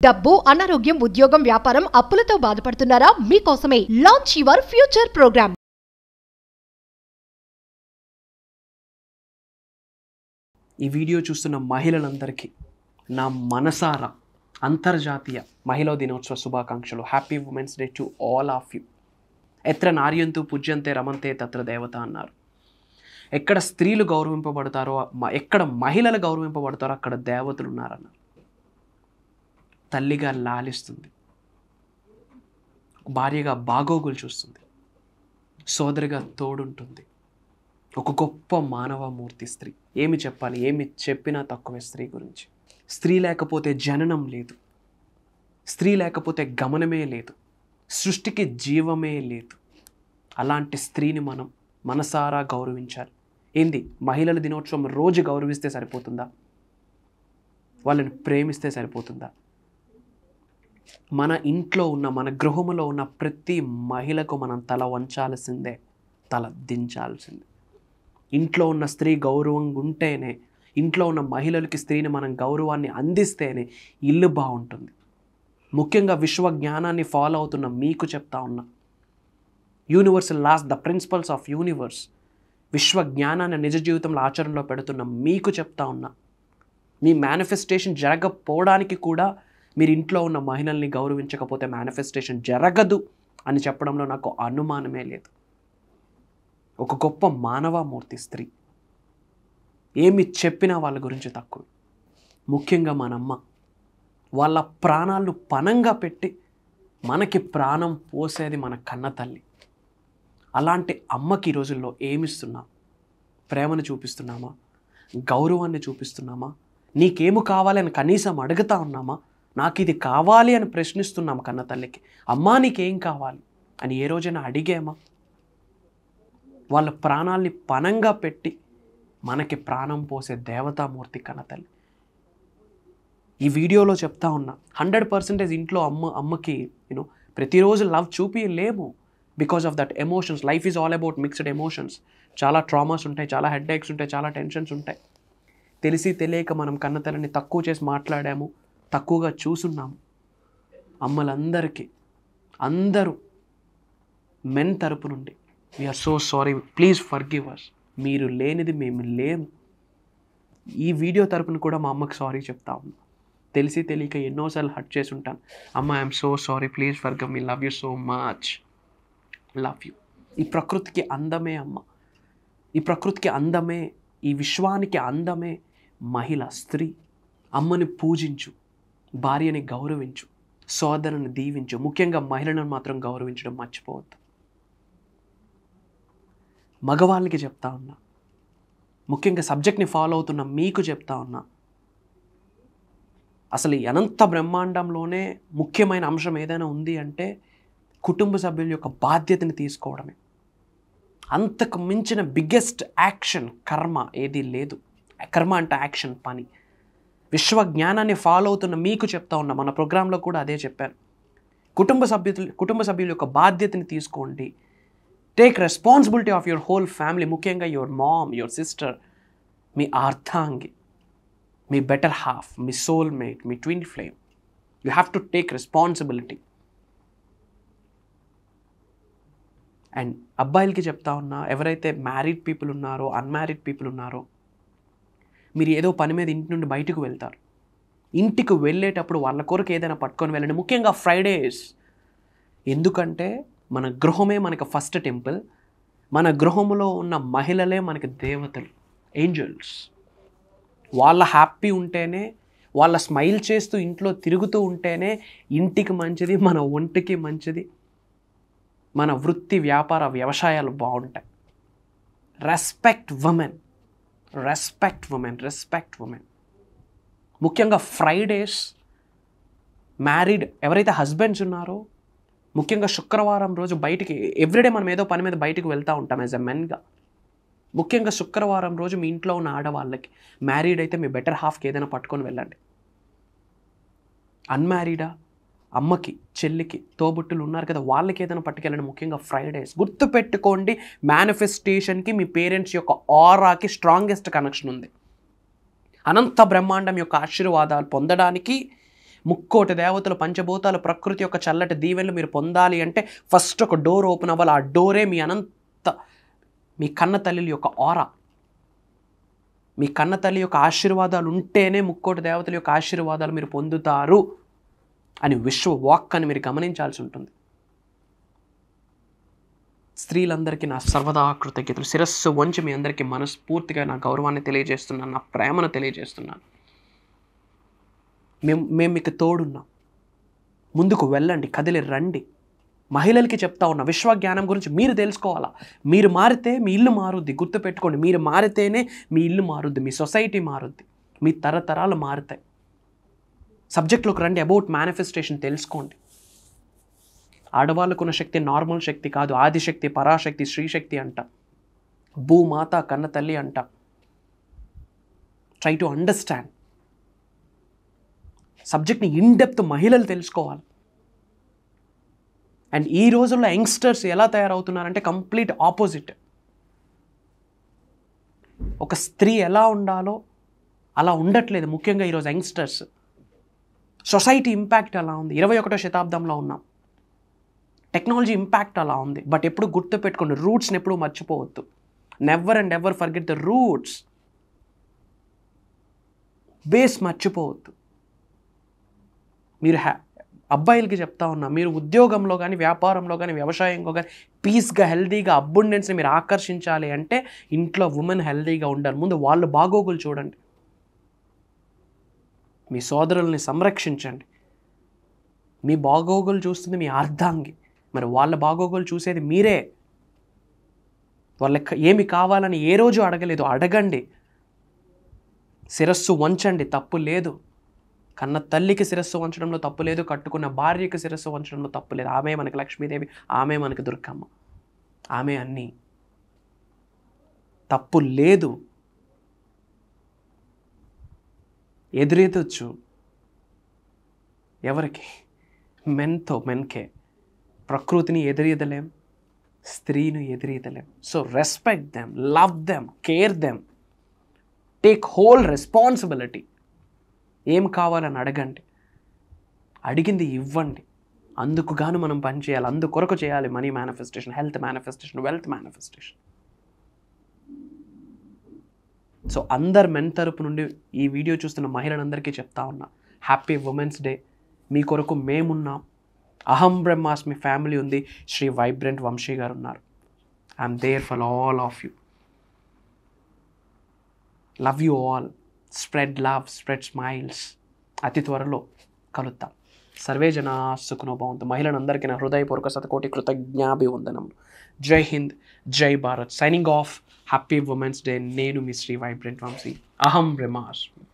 డబ్బు, అనారోగ్యం, ఉద్యోగం, వ్యాపారం, అప్పులతో బాధపడుతున్నారా? మీకోసమే లాంచ్ యువర్ ఫ్యూచర్ ప్రోగ్రామ్. ఈ వీడియో చూస్తున్న మహిళలందరికీ నా మనసారా అంతర్జాతీయ మహిళా దినోత్సవ శుభాకాంక్షలు. Happy women's day to all of you. ఎత్ర నార్యంతు పూజ్యంతే రమంతే తత్ర దేవత అన్నారు. ఎక్కడ స్త్రీలు గౌరవింపబడతారో, ఎక్కడ మహిళలు గౌరవింపబడతారో అక్కడ దేవతలు ఉన్నారన్నారు. తల్లిగా లాలిస్తుంది, భార్యగా బాగోగులు చూస్తుంది, సోదరిగా తోడుంటుంది. ఒక గొప్ప మానవమూర్తి స్త్రీ. ఏమి చెప్పాలి, ఏమి చెప్పినా తక్కువే స్త్రీ గురించి. స్త్రీ లేకపోతే జననం లేదు, స్త్రీ లేకపోతే గమనమే లేదు, సృష్టికి జీవమే లేదు. అలాంటి స్త్రీని మనం మనసారా గౌరవించాలి. ఏంది, మహిళల దినోత్సవం రోజు గౌరవిస్తే సరిపోతుందా? వాళ్ళని ప్రేమిస్తే సరిపోతుందా? మన ఇంట్లో ఉన్న, మన గృహంలో ఉన్న ప్రతి మహిళకు మనం తల వంచాల్సిందే, తల దించాల్సిందే. ఇంట్లో ఉన్న స్త్రీ గౌరవంగా ఉంటేనే, ఇంట్లో ఉన్న మహిళలకి స్త్రీని మనం గౌరవాన్ని అందిస్తేనే ఇల్లు బాగుంటుంది. ముఖ్యంగా విశ్వ జ్ఞానాన్ని ఫాలో అవుతున్న మీకు చెప్తా ఉన్నా, universal laws, the principles of universe, విశ్వ జ్ఞానాన్ని నిజ జీవితంలో ఆచరణలో పెడుతున్న మీకు చెప్తా ఉన్నా, మీ మేనిఫెస్టేషన్ జరగకపోవడానికి కూడా మీరు ఇంట్లో ఉన్న మహిళల్ని గౌరవించకపోతే మేనిఫెస్టేషన్ జరగదు అని చెప్పడంలో నాకు అనుమానమే లేదు. ఒక గొప్ప మానవమూర్తి స్త్రీ. ఏమి చెప్పినా వాళ్ళ గురించి తక్కువ. ముఖ్యంగా మనమ్మ వాళ్ళ ప్రాణాలను పణంగా పెట్టి మనకి ప్రాణం పోసేది మన కన్న తల్లి. అలాంటి అమ్మకి ఈ రోజుల్లో ఏమిస్తున్నాం? ప్రేమను చూపిస్తున్నామా? గౌరవాన్ని చూపిస్తున్నామా? నీకేమి కావాలని కనీసం అడుగుతా ఉన్నామా? నాకు ఇది కావాలి అని ప్రశ్నిస్తున్నాం కన్న తల్లికి. అమ్మా నీకేం కావాలి అని ఏ రోజైనా అడిగేమా? వాళ్ళ ప్రాణాల్ని పణంగా పెట్టి మనకి ప్రాణం పోసే దేవతామూర్తి కన్న తల్లి. ఈ వీడియోలో చెప్తా ఉన్నా, 100% ఇంట్లో అమ్మకి ప్రతిరోజు లవ్ చూపియలేము. Because of that emotions. Life is all about mixed emotions. చాలా ట్రామాస్ ఉంటాయి, చాలా హెడ్ఏక్స్ ఉంటాయి, చాలా టెన్షన్స్ ఉంటాయి. తెలిసి తెలియక మనం కన్నతల్లిని తక్కువ చేసి మాట్లాడాము, తక్కువగా చూసున్నాము. అమ్మలందరికీ, అందరూ మెన్ తరపు నుండి we are so sorry, please forgive us. మీరు లేనిది మేము లేము. ఈ వీడియో తరపున కూడా మా అమ్మకి సారీ చెప్తా ఉన్నా. తెలిసి తెలియక ఎన్నోసార్లు హర్ట్ చేసి ఉంటాను. అమ్మ, I'm so sorry, please forgive me, love you so much, love you. ఈ ప్రకృతికి అందమే అమ్మ. ఈ ప్రకృతికి అందమే, ఈ విశ్వానికి అందమే మహిళ, స్త్రీ. అమ్మని పూజించు, భార్యని గౌరవించు, సోదరుని దీవించు. ముఖ్యంగా మహిళలను మాత్రం గౌరవించడం మర్చిపోవద్దు. మగవాళ్ళకి చెప్తా ఉన్నా, ముఖ్యంగా సబ్జెక్ట్ని ఫాలో అవుతున్న మీకు చెప్తా ఉన్నా, అసలు ఈ అనంత బ్రహ్మాండంలోనే ముఖ్యమైన అంశం ఏదైనా ఉంది అంటే కుటుంబ సభ్యుల యొక్క బాధ్యతని తీసుకోవడమే. అంతకు మించిన బిగ్గెస్ట్ యాక్షన్ కర్మ ఏది లేదు. కర్మ అంటే యాక్షన్, పని. విశ్వ జ్ఞానాన్ని ఫాలో అవుతున్న మీకు చెప్తా ఉన్నా, మన ప్రోగ్రాంలో కూడా అదే చెప్పాను. కుటుంబ సభ్యుల యొక్క బాధ్యతని తీసుకోండి. Take responsibility of your whole family. ముఖ్యంగా యువర్ మామ్, యువర్ సిస్టర్, మీ అర్ధాంగి, మీ బెటర్ హాఫ్, మీ సోల్మేట్, మీ twin flame. You have to take responsibility. And అబ్బాయిలకి చెప్తా ఉన్నా, ఎవరైతే మ్యారీడ్ పీపుల్ ఉన్నారో, అన్మ్యారీడ్ పీపుల్ ఉన్నారో, మీరు ఏదో పని మీద ఇంటి నుండి బయటకు వెళ్తారు. ఇంటికి వెళ్ళేటప్పుడు వాళ్ళ కొరకు ఏదైనా పట్టుకొని వెళ్ళండి. ముఖ్యంగా ఫ్రైడేస్. ఎందుకంటే మన గృహమే మనకు ఫస్ట్ టెంపుల్. మన గృహంలో ఉన్న మహిళలే మనకి దేవతలు, ఏంజల్స్. వాళ్ళ హ్యాపీ ఉంటేనే, వాళ్ళ స్మైల్ చేస్తూ ఇంట్లో తిరుగుతూ ఉంటేనే ఇంటికి మంచిది, మన ఒంటికి మంచిది, మన వృత్తి, వ్యాపార, వ్యవసాయాలు బాగుంటాయి. Respect women, respect women, respect women. ముఖ్యంగా ఫ్రైడేస్ మ్యారీడ్ ఎవరైతే హస్బెండ్స్ ఉన్నారో, ముఖ్యంగా శుక్రవారం రోజు బయటికి, ఎవ్రీడే మనం ఏదో పని మీద బయటకు వెళ్తూ ఉంటాం యాజ్ ఎ మెన్గా. ముఖ్యంగా శుక్రవారం రోజు మీ ఇంట్లో ఉన్న ఆడవాళ్ళకి, మ్యారీడ్ అయితే మీ బెటర్ హాఫ్కి ఏదైనా పట్టుకొని వెళ్ళండి. అన్మ్యారీడా, అమ్మకి, చెల్లికి, తోబుట్టులు ఉన్నారు కదా, వాళ్ళకి ఏదైనా పట్టుకెళ్ళండి. ముఖ్యంగా ఫ్రైడేస్. గుర్తుపెట్టుకోండి, మేనిఫెస్టేషన్కి మీ పేరెంట్స్ యొక్క ఆరాకి స్ట్రాంగెస్ట్ కనెక్షన్ ఉంది. అనంత బ్రహ్మాండం యొక్క ఆశీర్వాదాలు పొందడానికి ముక్కోటి దేవతలు, పంచభూతాలు, ప్రకృతి యొక్క చల్లటి దీవెనలు మీరు పొందాలి అంటే ఫస్ట్ ఒక డోర్ ఓపెన్ అవ్వాలి. ఆ డోరే మీ కన్న తల్లి యొక్క ఆరా. మీ కన్న తల్లి యొక్క ఆశీర్వాదాలు ఉంటేనే ముక్కోటి దేవతల యొక్క ఆశీర్వాదాలు మీరు పొందుతారు అని విశ్వ వాక్ అని మీరు గమనించాల్సి ఉంటుంది. స్త్రీలందరికీ నా సర్వదా కృతజ్ఞతలు. శిరస్సు వంచి మీ అందరికీ మనస్ఫూర్తిగా నా గౌరవాన్ని తెలియజేస్తున్నాను, నా ప్రేమను తెలియజేస్తున్నాను. మేము మీకు తోడున్నాం. ముందుకు వెళ్ళండి, కదిలి రండి. మహిళలకి చెప్తా ఉన్నా, విశ్వజ్ఞానం గురించి మీరు తెలుసుకోవాలా. మీరు మారితే మీ ఇల్లు మారుద్ది. గుర్తుపెట్టుకోండి, మీరు మారితేనే మీ ఇల్లు మారుద్ది, మీ సొసైటీ మారుద్ది, మీ తరతరాలు మారుతాయి. సబ్జెక్ట్లోకి రండి. అబౌట్ మేనిఫెస్టేషన్ తెలుసుకోండి. ఆడవాళ్ళకున్న శక్తి నార్మల్ శక్తి కాదు. ఆదిశక్తి, పరాశక్తి, శ్రీశక్తి అంట, భూమాత, కన్న తల్లి అంట. ట్రై టు అండర్స్టాండ్ సబ్జెక్ట్ని ఇన్ డెప్త్ మహిళలు తెలుసుకోవాలి. అండ్ ఈ రోజుల్లో యంగ్స్టర్స్ ఎలా తయారవుతున్నారంటే కంప్లీట్ ఆపోజిట్. ఒక స్త్రీ ఎలా ఉండాలో అలా ఉండట్లేదు. ముఖ్యంగా ఈరోజు యంగ్స్టర్స్. సొసైటీ ఇంపాక్ట్ అలా ఉంది. 21వ శతాబ్దంలో ఉన్నాం. టెక్నాలజీ ఇంపాక్ట్ అలా ఉంది. బట్ ఎప్పుడు గుర్తుపెట్టుకోండి, రూట్స్ని ఎప్పుడు మర్చిపోవద్దు. Never and ever forget the roots. Base మర్చిపోవద్దు. మీరు అబ్బాయిలకి చెప్తా ఉన్నా, మీరు ఉద్యోగంలో కానీ, వ్యాపారంలో కానీ, వ్యవసాయంలో కానీ పీస్గా, హెల్దీగా, అబ్బుండెన్స్ని మీరు ఆకర్షించాలి అంటే ఇంట్లో ఉమెన్ హెల్దీగా ఉండాలి. ముందు వాళ్ళు బాగోగులు చూడండి. మీ సోదరుల్ని సంరక్షించండి. మీ బాగోగులు చూస్తుంది మీ అర్ధాంగి. మరి వాళ్ళ బాగోగులు చూసేది మీరే. వాళ్ళకి ఏమి కావాలని ఏ రోజు అడగలేదు, అడగండి. శిరస్సు వంచండి, తప్పు లేదు. కన్న తల్లికి శిరస్సు వంచడంలో తప్పు లేదు, కట్టుకున్న భార్యకి శిరస్సు వంచడంలో తప్పు లేదు. ఆమె మనకి లక్ష్మీదేవి, ఆమె మనకి దుర్గమ్మ, ఆమె అన్నీ. తప్పు లేదు. ఎదురెదొచ్చు. ఎవరికి? మెన్కే. ప్రకృతిని ఎదురీదలేం, స్త్రీని ఎదురీదలేం. So respect them, love them, care them, take whole responsibility. ఏం కావాలని అడగండి, అడిగింది ఇవ్వండి. అందుకు గాను మనం పని చేయాలి, అందుకొరకు చేయాలి. Money manifestation, health manifestation, wealth manifestation. So అందరు మెన్ తరపు నుండి ఈ వీడియో చూస్తున్న మహిళలందరికీ చెప్తా ఉన్నా, హ్యాపీ ఉమెన్స్ డే. మీ కొరకు మేమున్నాం. అహం బ్రహ్మాస్మి ఫ్యామిలీ ఉంది. శ్రీ వైబ్రెంట్ వంశీ గారు ఉన్నారు. I'm there for all of you. Love you all. Spread love, spread smiles. అతి త్వరలో కలుద్దాం. సర్వే జనా సుఖనో భవంతు. మహిళలందరికీ నా హృదయపూర్వక శతకోటి కృతజ్ఞాభివందనములు. జై హింద్, జై Bharat. Signing off. Happy women's day. నేను మీ శ్రీ వైబ్రెంట్ వంశీ. అహం బ్రహ్మాస్మి.